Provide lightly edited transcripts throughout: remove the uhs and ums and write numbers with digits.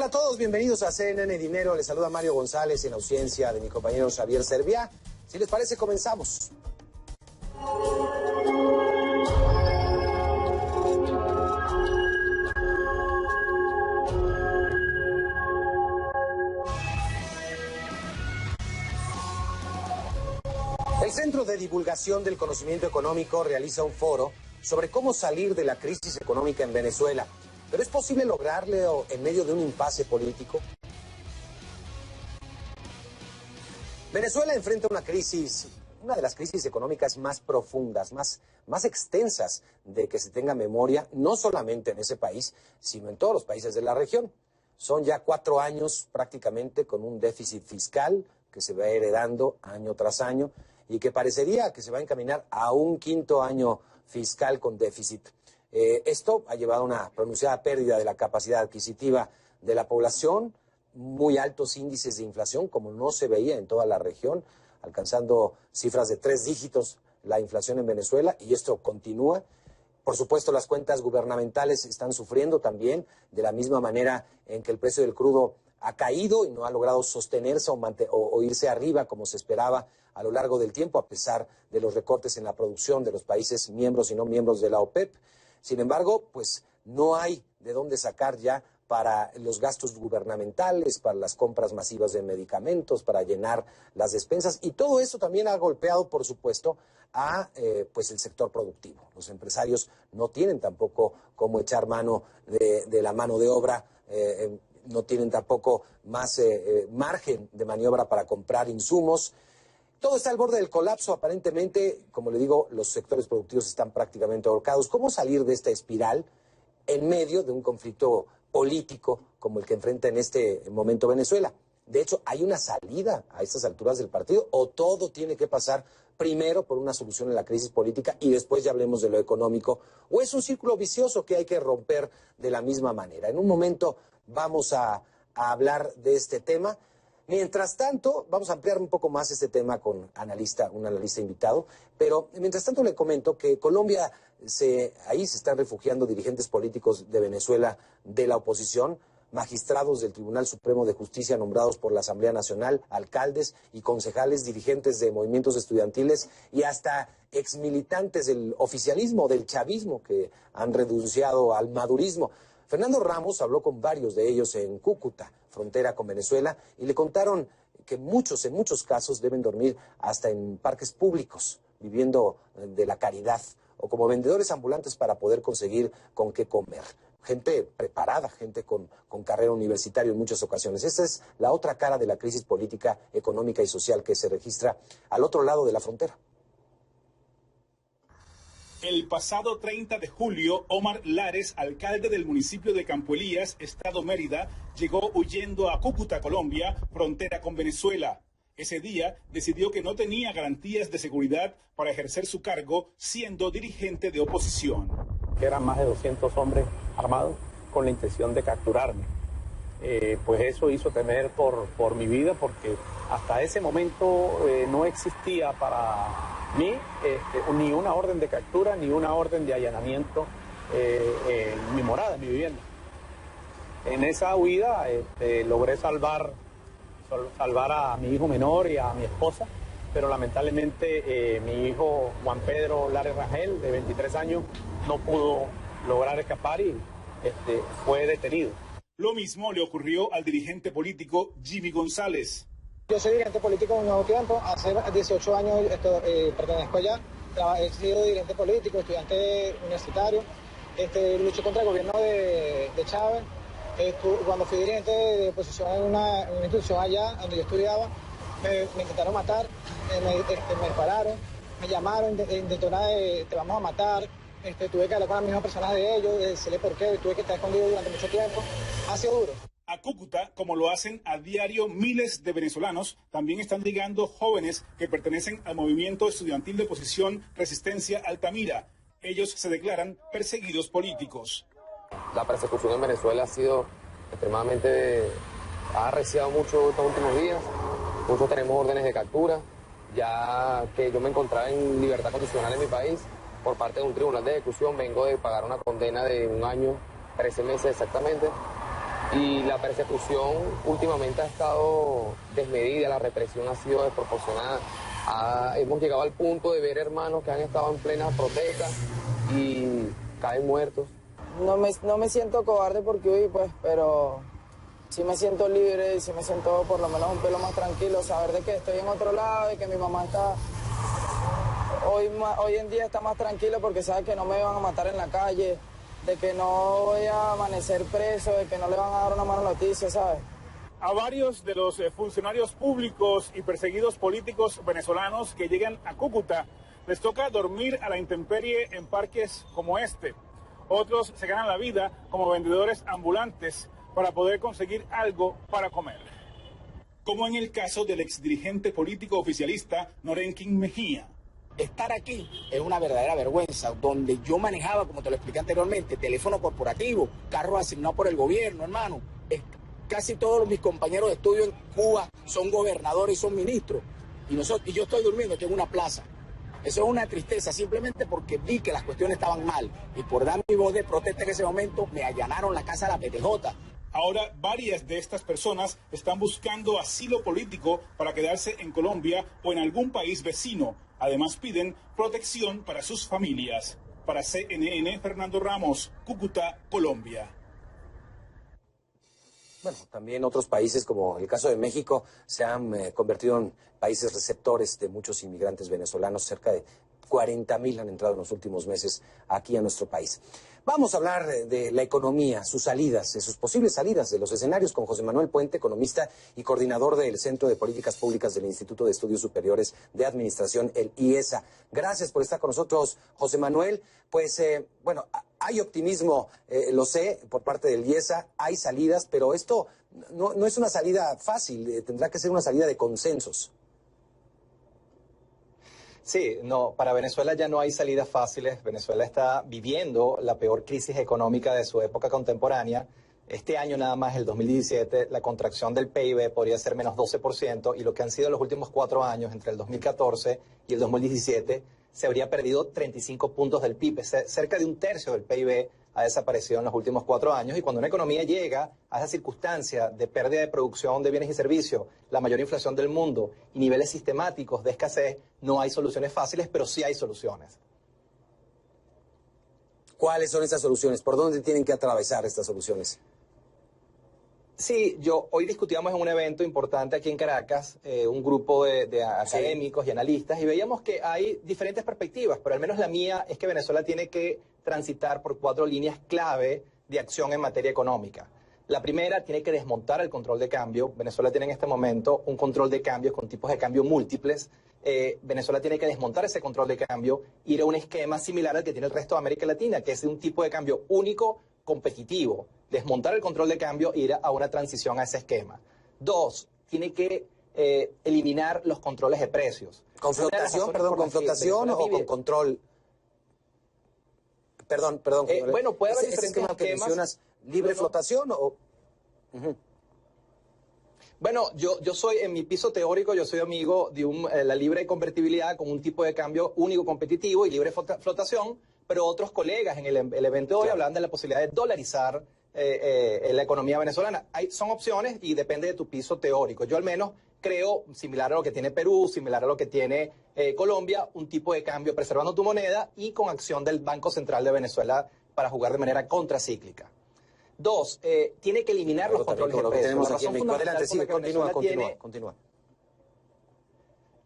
a todos, bienvenidos a CNN Dinero. Les saluda Mario González en ausencia de mi compañero Xavier Serviá. Si les parece, comenzamos. El Centro de Divulgación del Conocimiento Económico realiza un foro sobre cómo salir de la crisis económica en Venezuela. ¿Pero es posible lograrlo en medio de un impasse político? Venezuela enfrenta una crisis, una de las crisis económicas más profundas, más extensas de que se tenga memoria, no solamente en ese país, sino en todos los países de la región. Son ya 4 años prácticamente con un déficit fiscal que se va heredando año tras año y que parecería que se va a encaminar a un 5.º año fiscal con déficit. Esto ha llevado a una pronunciada pérdida de la capacidad adquisitiva de la población, muy altos índices de inflación, como no se veía en toda la región, alcanzando cifras de 3 dígitos la inflación en Venezuela, y esto continúa. Por supuesto, las cuentas gubernamentales están sufriendo también, de la misma manera en que el precio del crudo ha caído y no ha logrado sostenerse o irse arriba como se esperaba a lo largo del tiempo, a pesar de los recortes en la producción de los países miembros y no miembros de la OPEP. Sin embargo, pues no hay de dónde sacar ya para los gastos gubernamentales, para las compras masivas de medicamentos, para llenar las despensas, y todo eso también ha golpeado, por supuesto, a pues el sector productivo. Los empresarios no tienen tampoco cómo echar mano de la mano de obra, no tienen tampoco más margen de maniobra para comprar insumos. Todo está al borde del colapso, aparentemente. Como le digo, los sectores productivos están prácticamente ahorcados. ¿Cómo salir de esta espiral en medio de un conflicto político como el que enfrenta en este momento Venezuela? De hecho, ¿hay una salida a estas alturas del partido o todo tiene que pasar primero por una solución en la crisis política y después ya hablemos de lo económico? ¿O es un círculo vicioso que hay que romper de la misma manera? En un momento vamos a hablar de este tema. Mientras tanto, vamos a ampliar un poco más este tema con un analista invitado, pero mientras tanto le comento que Colombia, ahí se están refugiando dirigentes políticos de Venezuela de la oposición, magistrados del Tribunal Supremo de Justicia nombrados por la Asamblea Nacional, alcaldes y concejales, dirigentes de movimientos estudiantiles y hasta exmilitantes del oficialismo, del chavismo, que han renunciado al madurismo. Fernando Ramos habló con varios de ellos en Cúcuta, frontera con Venezuela, y le contaron que en muchos casos deben dormir hasta en parques públicos, viviendo de la caridad, o como vendedores ambulantes para poder conseguir con qué comer. Gente preparada, gente con carrera universitaria en muchas ocasiones. Esta es la otra cara de la crisis política, económica y social que se registra al otro lado de la frontera. El pasado 30 de julio, Omar Lares, alcalde del municipio de Campo Elías, estado Mérida, llegó huyendo a Cúcuta, Colombia, frontera con Venezuela. Ese día decidió que no tenía garantías de seguridad para ejercer su cargo siendo dirigente de oposición. Eran más de 200 hombres armados con la intención de capturarme. Pues eso hizo temer por mi vida, porque hasta ese momento no existía para mí ni una orden de captura ni una orden de allanamiento en mi morada, en mi vivienda. En esa huida logré salvar a mi hijo menor y a mi esposa, pero lamentablemente mi hijo Juan Pedro Lares Rangel, de 23 años, no pudo lograr escapar y fue detenido. Lo mismo le ocurrió al dirigente político Jimmy González. Yo soy dirigente político en un nuevo tiempo, hace 18 años pertenezco allá, he sido dirigente político, estudiante universitario, luché contra el gobierno de Chávez, cuando fui dirigente de oposición en una institución allá donde yo estudiaba, me intentaron matar, me dispararon, me llamaron, intentaron te vamos a matar, tuve que hablar con las mismas personas de ellos, decirle por qué, tuve que estar escondido durante mucho tiempo, ha sido duro. A Cúcuta, como lo hacen a diario miles de venezolanos, también están llegando jóvenes que pertenecen al movimiento estudiantil de oposición Resistencia Altamira. Ellos se declaran perseguidos políticos. La persecución en Venezuela ha sido ha arreciado mucho estos últimos días. Muchos tenemos órdenes de captura, ya que yo me encontraba en libertad condicional en mi país por parte de un tribunal de ejecución. Vengo de pagar una condena de 1 año, 13 meses exactamente. y la persecución últimamente ha estado desmedida, la represión ha sido desproporcionada. Hemos llegado al punto de ver hermanos que han estado en plena protesta y caen muertos. No me siento cobarde porque huí, pues, pero sí me siento libre y sí me siento por lo menos un pelo más tranquilo, saber de que estoy en otro lado y que mi mamá está... Hoy en día está más tranquila porque sabe que no me van a matar en la calle, de que no voy a amanecer preso, de que no le van a dar una mala noticia, ¿sabes? A varios de los funcionarios públicos y perseguidos políticos venezolanos que llegan a Cúcuta les toca dormir a la intemperie en parques como este. Otros se ganan la vida como vendedores ambulantes para poder conseguir algo para comer. Como en el caso del exdirigente político oficialista Norenkin Mejía. Estar aquí es una verdadera vergüenza, donde yo manejaba, como te lo expliqué anteriormente, teléfono corporativo, carros asignados por el gobierno, hermano. Casi todos mis compañeros de estudio en Cuba son gobernadores y son ministros. Y yo estoy durmiendo aquí en una plaza. Eso es una tristeza, simplemente porque vi que las cuestiones estaban mal. Y por dar mi voz de protesta en ese momento, me allanaron la casa de la PTJ. Ahora, varias de estas personas están buscando asilo político para quedarse en Colombia o en algún país vecino. Además, piden protección para sus familias. Para CNN, Fernando Ramos, Cúcuta, Colombia. Bueno, también otros países, como el caso de México, se han convertido en países receptores de muchos inmigrantes venezolanos. Cerca de 40,000 han entrado en los últimos meses aquí a nuestro país. Vamos a hablar de la economía, sus salidas, de sus posibles salidas, de los escenarios con José Manuel Puente, economista y coordinador del Centro de Políticas Públicas del Instituto de Estudios Superiores de Administración, el IESA. Gracias por estar con nosotros, José Manuel. Pues, bueno, hay optimismo, lo sé, por parte del IESA, hay salidas, pero esto no es una salida fácil, tendrá que ser una salida de consensos. Sí, no, para Venezuela ya no hay salidas fáciles. Venezuela está viviendo la peor crisis económica de su época contemporánea. Este año nada más, el 2017, la contracción del PIB podría ser menos 12% y lo que han sido los últimos 4 años, entre el 2014 y el 2017, se habría perdido 35 puntos del PIB. Cerca de 1/3 del PIB ha desaparecido en los últimos 4 años y cuando una economía llega a esa circunstancia de pérdida de producción de bienes y servicios, la mayor inflación del mundo y niveles sistemáticos de escasez, no hay soluciones fáciles, pero sí hay soluciones. ¿Cuáles son esas soluciones? ¿Por dónde tienen que atravesar estas soluciones? Sí, hoy discutíamos en un evento importante aquí en Caracas, un grupo de académicos y analistas, y veíamos que hay diferentes perspectivas, pero al menos la mía es que Venezuela tiene que transitar por 4 líneas clave de acción en materia económica. La primera, tiene que desmontar el control de cambio. Venezuela tiene en este momento un control de cambios con tipos de cambio múltiples. Venezuela tiene que desmontar ese control de cambio, ir a un esquema similar al que tiene el resto de América Latina, que es un tipo de cambio único, competitivo. Desmontar el control de cambio e ir a una transición a ese esquema. 2, tiene que eliminar los controles de precios. ¿Con flotación, con flotación o con control? Perdón. Bueno, puede haber ¿Ese esquema que mencionas, libre flotación o...? Uh-huh. Bueno, yo soy, en mi piso teórico, yo soy amigo de la libre convertibilidad con un tipo de cambio único competitivo y libre flotación, pero otros colegas en el evento de hoy hablan de la posibilidad de dolarizar la economía venezolana. Son opciones y depende de tu piso teórico. Yo al menos creo, similar a lo que tiene Perú, similar a lo que tiene Colombia, un tipo de cambio preservando tu moneda y con acción del Banco Central de Venezuela para jugar de manera contracíclica. 2, tiene que eliminar los controles de precios. Continúa.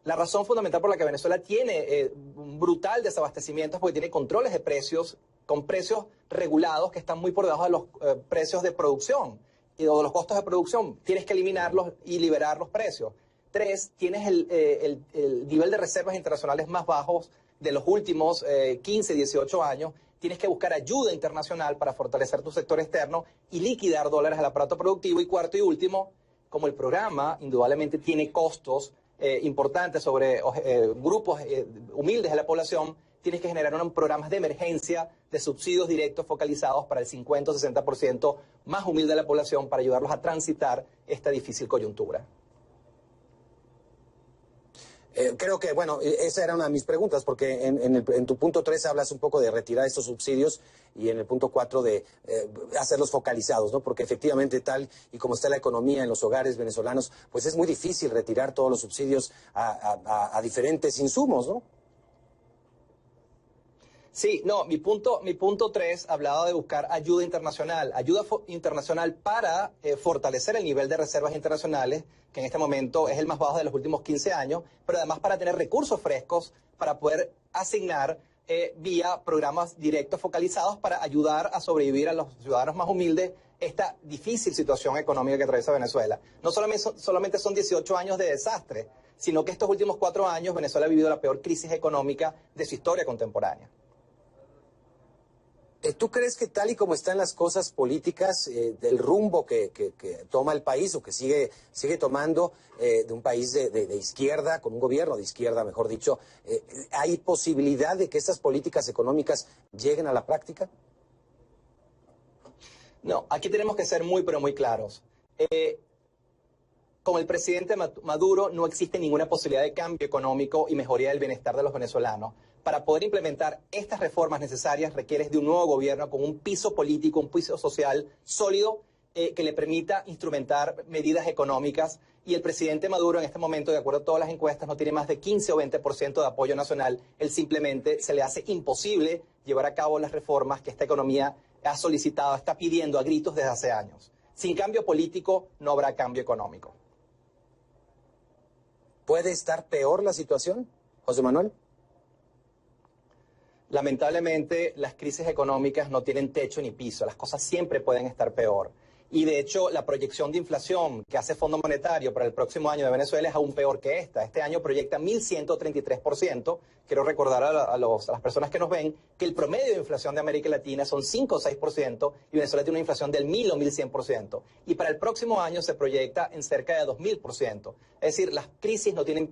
La razón fundamental por la que Venezuela tiene un brutal desabastecimiento es porque tiene controles de precios con precios regulados que están muy por debajo de los precios de producción y de los costos de producción. Tienes que eliminarlos y liberar los precios. 3, tienes el nivel de reservas internacionales más bajos de los últimos 15, 18 años. Tienes que buscar ayuda internacional para fortalecer tu sector externo y liquidar dólares al aparato productivo. Y 4 y último, como el programa indudablemente tiene costos importantes sobre grupos humildes de la población, tienes que generar unos programas de emergencia de subsidios directos focalizados para el 50 o 60% más humilde de la población para ayudarlos a transitar esta difícil coyuntura. Creo que, bueno, esa era una de mis preguntas, porque en tu punto 3 hablas un poco de retirar estos subsidios y en el punto 4 de hacerlos focalizados, ¿no? Porque efectivamente tal y como está la economía en los hogares venezolanos, pues es muy difícil retirar todos los subsidios a diferentes insumos, ¿no? Sí, no, mi punto 3 hablaba de buscar ayuda internacional para fortalecer el nivel de reservas internacionales, que en este momento es el más bajo de los últimos 15 años, pero además para tener recursos frescos para poder asignar vía programas directos focalizados para ayudar a sobrevivir a los ciudadanos más humildes esta difícil situación económica que atraviesa Venezuela. No solamente son 18 años de desastre, sino que estos últimos 4 años Venezuela ha vivido la peor crisis económica de su historia contemporánea. ¿Tú crees que tal y como están las cosas políticas, del rumbo que toma el país o que sigue tomando, de un país de izquierda, con un gobierno de izquierda, mejor dicho, hay posibilidad de que estas políticas económicas lleguen a la práctica? No, aquí tenemos que ser muy, pero muy claros. Con el presidente Maduro no existe ninguna posibilidad de cambio económico y mejoría del bienestar de los venezolanos. Para poder implementar estas reformas necesarias requieres de un nuevo gobierno con un piso político, un piso social sólido que le permita instrumentar medidas económicas. Y el presidente Maduro en este momento, de acuerdo a todas las encuestas, no tiene más de 15 o 20% de apoyo nacional. Él simplemente se le hace imposible llevar a cabo las reformas que esta economía ha solicitado, está pidiendo a gritos desde hace años. Sin cambio político no habrá cambio económico. ¿Puede estar peor la situación, José Manuel? Lamentablemente, las crisis económicas no tienen techo ni piso. Las cosas siempre pueden estar peor. Y de hecho, la proyección de inflación que hace Fondo Monetario para el próximo año de Venezuela es aún peor que esta. Este año proyecta 1.133%. Quiero recordar a las personas que nos ven que el promedio de inflación de América Latina son 5 o 6% y Venezuela tiene una inflación del 1.000 o 1.100%. Y para el próximo año se proyecta en cerca de 2.000%. Es decir, las crisis no tienen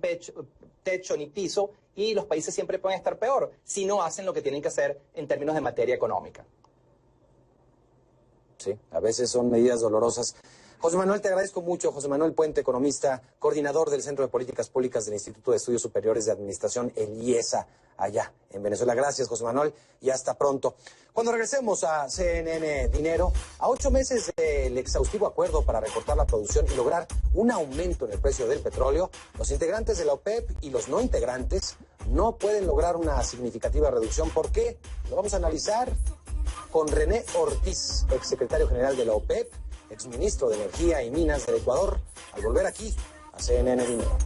techo ni piso y los países siempre pueden estar peor si no hacen lo que tienen que hacer en términos de materia económica. Sí, a veces son medidas dolorosas. José Manuel, te agradezco mucho. José Manuel Puente, economista, coordinador del Centro de Políticas Públicas del Instituto de Estudios Superiores de Administración, el IESA, allá en Venezuela. Gracias, José Manuel, y hasta pronto. Cuando regresemos a CNN Dinero, a 8 meses del exhaustivo acuerdo para recortar la producción y lograr un aumento en el precio del petróleo, los integrantes de la OPEP y los no integrantes no pueden lograr una significativa reducción. ¿Por qué? Lo vamos a analizar con René Ortiz, exsecretario general de la OPEP, exministro de Energía y Minas del Ecuador, al volver aquí a CNN Dinero.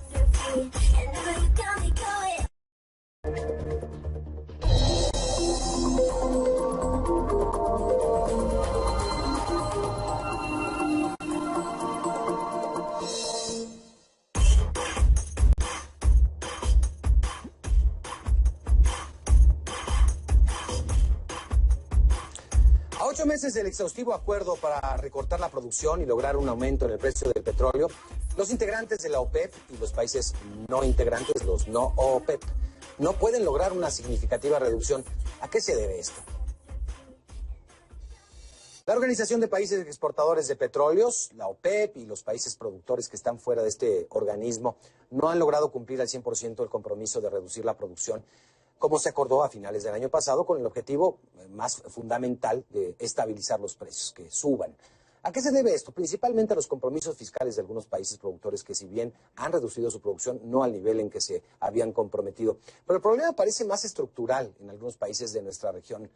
A 8 meses del exhaustivo acuerdo para recortar la producción y lograr un aumento en el precio del petróleo, los integrantes de la OPEP y los países no integrantes, los no OPEP, no pueden lograr una significativa reducción. ¿A qué se debe esto? La Organización de Países Exportadores de Petróleos, la OPEP y los países productores que están fuera de este organismo no han logrado cumplir al 100% el compromiso de reducir la producción, como se acordó a finales del año pasado, con el objetivo más fundamental de estabilizar los precios, que suban. ¿A qué se debe esto? Principalmente a los compromisos fiscales de algunos países productores que, si bien han reducido su producción, no al nivel en que se habían comprometido. Pero el problema parece más estructural en algunos países de nuestra región.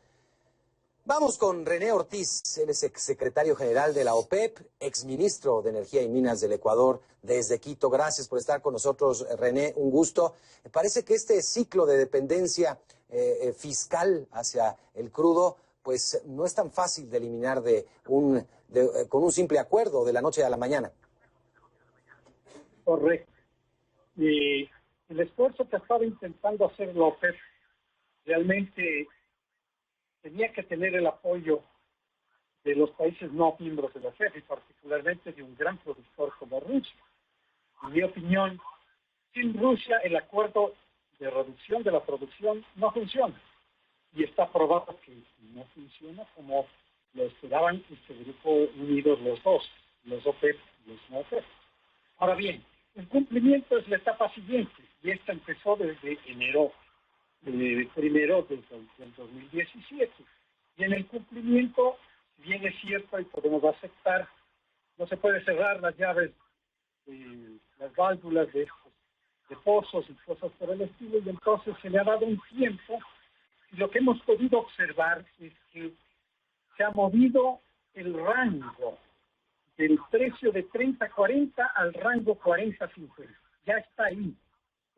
Vamos con René Ortiz, él es exsecretario general de la OPEP, exministro de Energía y Minas del Ecuador, desde Quito. Gracias por estar con nosotros, René, un gusto. Parece que este ciclo de dependencia fiscal hacia el crudo, pues no es tan fácil de eliminar con un simple acuerdo de la noche a la mañana. Correcto. Y el esfuerzo que estaba intentando hacer la OPEP realmente tenía que tener el apoyo de los países no miembros de la OPEP y particularmente de un gran productor como Rusia. En mi opinión, sin Rusia el acuerdo de reducción de la producción no funciona. Y está probado que no funciona como lo esperaban este grupo unidos los dos, los OPEP y los no OPEP. Ahora bien, El cumplimiento es la etapa siguiente, y esta empezó desde enero primero del 2017. Y en el cumplimiento, si bien es cierto y podemos aceptar, no se puede cerrar las llaves, las válvulas de pozos y cosas por el estilo, y entonces se le ha dado un tiempo, y lo que hemos podido observar es que se ha movido el rango del precio de 30-40 al rango 40-50. Ya está ahí.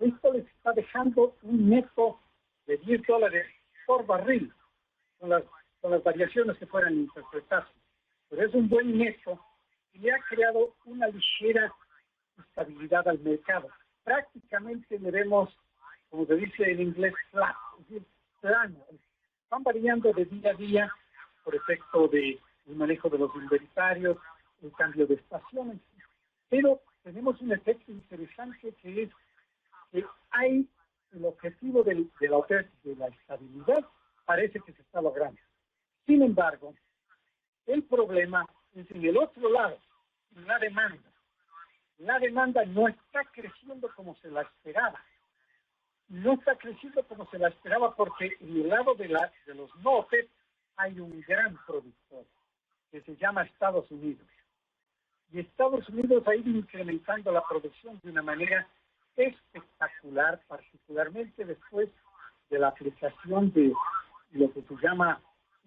Esto les está dejando un neto de $10 por barril, con las variaciones que fueran interpretadas. Pero es un buen neto y le ha creado una ligera estabilidad al mercado. Prácticamente le vemos, como se dice en inglés, flat, es decir, plano. Van variando de día a día por efecto del manejo de los inventarios, el cambio de estaciones. Pero tenemos un efecto interesante que es que hay el objetivo de la OPEP, de la estabilidad, parece que se está logrando. Sin embargo, el problema es en el otro lado, la demanda. La demanda no está creciendo como se la esperaba. No está creciendo como se la esperaba porque en el lado de los no OPEP hay un gran productor que se llama Estados Unidos. Y Estados Unidos ha ido incrementando la producción de una manera espectacular, particularmente después de la aplicación de lo que se llama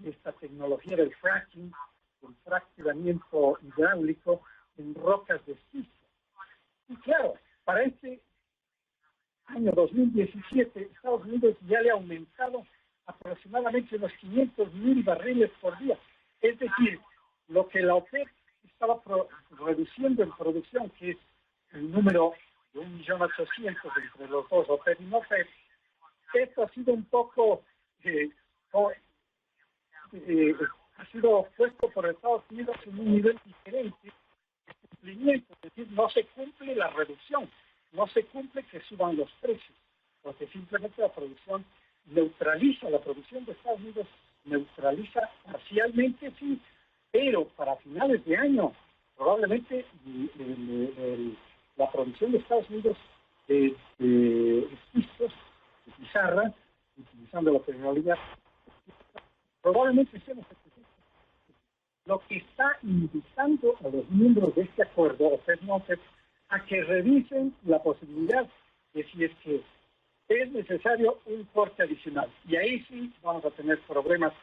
esta tecnología del fracking, el fracturamiento hidráulico en rocas de esquisto. Y claro, para este año 2017, Estados Unidos ya le ha aumentado aproximadamente unos 500,000 barriles por día. Es decir, lo que la OPEP estaba reduciendo en producción, que es el número de 1.800.000 entre los dos, OPEP y no OPEP, esto ha sido un poco, ha sido puesto por Estados Unidos en un nivel diferente de cumplimiento, es decir, no se cumple la reducción, no se cumple que suban los precios, porque simplemente la producción neutraliza, la producción de Estados Unidos neutraliza parcialmente, sí, pero para finales de año probablemente la producción de Estados Unidos de esquistos, de pizarra, utilizando la tecnología, probablemente sea lo que está invitando a los miembros de este acuerdo, OPEP, a que revisen la posibilidad de si es que es necesario un corte adicional. Y ahí sí vamos a tener problemas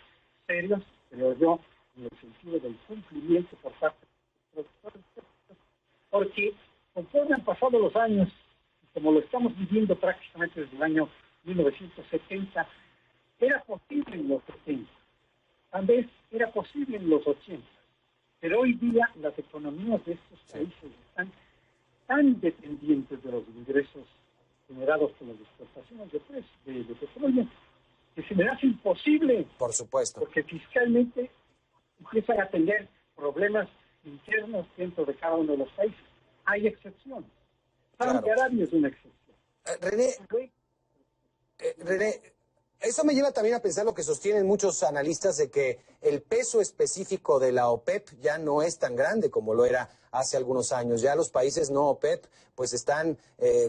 serios, creo yo, en el sentido del cumplimiento por parte de los productores, porque conforme han pasado los años, como lo estamos viviendo prácticamente desde el año 1970, era posible en los 70, tal vez era posible en los 80, pero hoy día las economías de estos países están tan dependientes de los ingresos generados por las exportaciones de petróleo, que se me hace imposible. Por supuesto. Porque fiscalmente empiezan a tener problemas internos dentro de cada uno de los países. Hay excepciones. Saudi Arabia es una excepción. René, eso me lleva también a pensar lo que sostienen muchos analistas de que el peso específico de la OPEP ya no es tan grande como lo era hace algunos años. Ya los países no OPEP pues están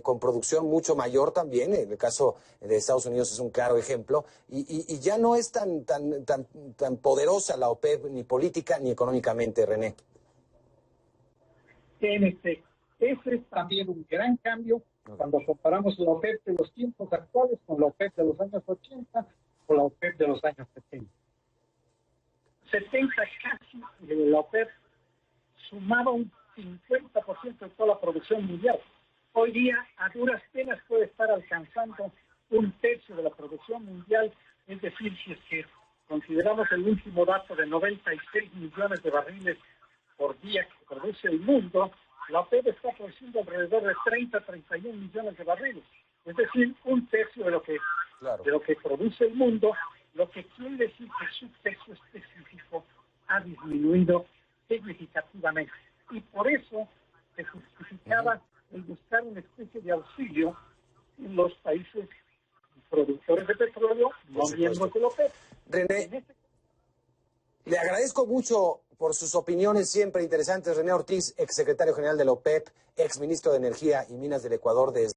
con producción mucho mayor también. En el caso de Estados Unidos es un claro ejemplo. Y ya no es tan poderosa la OPEP ni política ni económicamente, René. En efecto, ese es también un gran cambio cuando comparamos la OPEP de los tiempos actuales con la OPEP de los años 80 o la OPEP de los años 70. 70 casi de la OPEP sumaba un 50% de toda la producción mundial. Hoy día, a duras penas, puede estar alcanzando un tercio de la producción mundial, es decir, si es que consideramos el último dato de 96 millones de barriles por día que produce el mundo, la OPEP está produciendo alrededor de 31 millones de barriles, es decir, un tercio de lo que produce el mundo, lo que quiere decir que su peso específico ha disminuido significativamente. Y por eso se justificaba el buscar una especie de auxilio en los países productores de petróleo, no miembros de la OPEP. René, le agradezco mucho por sus opiniones siempre interesantes. René Ortiz, exsecretario general de la OPEP, exministro de Energía y Minas del Ecuador, desde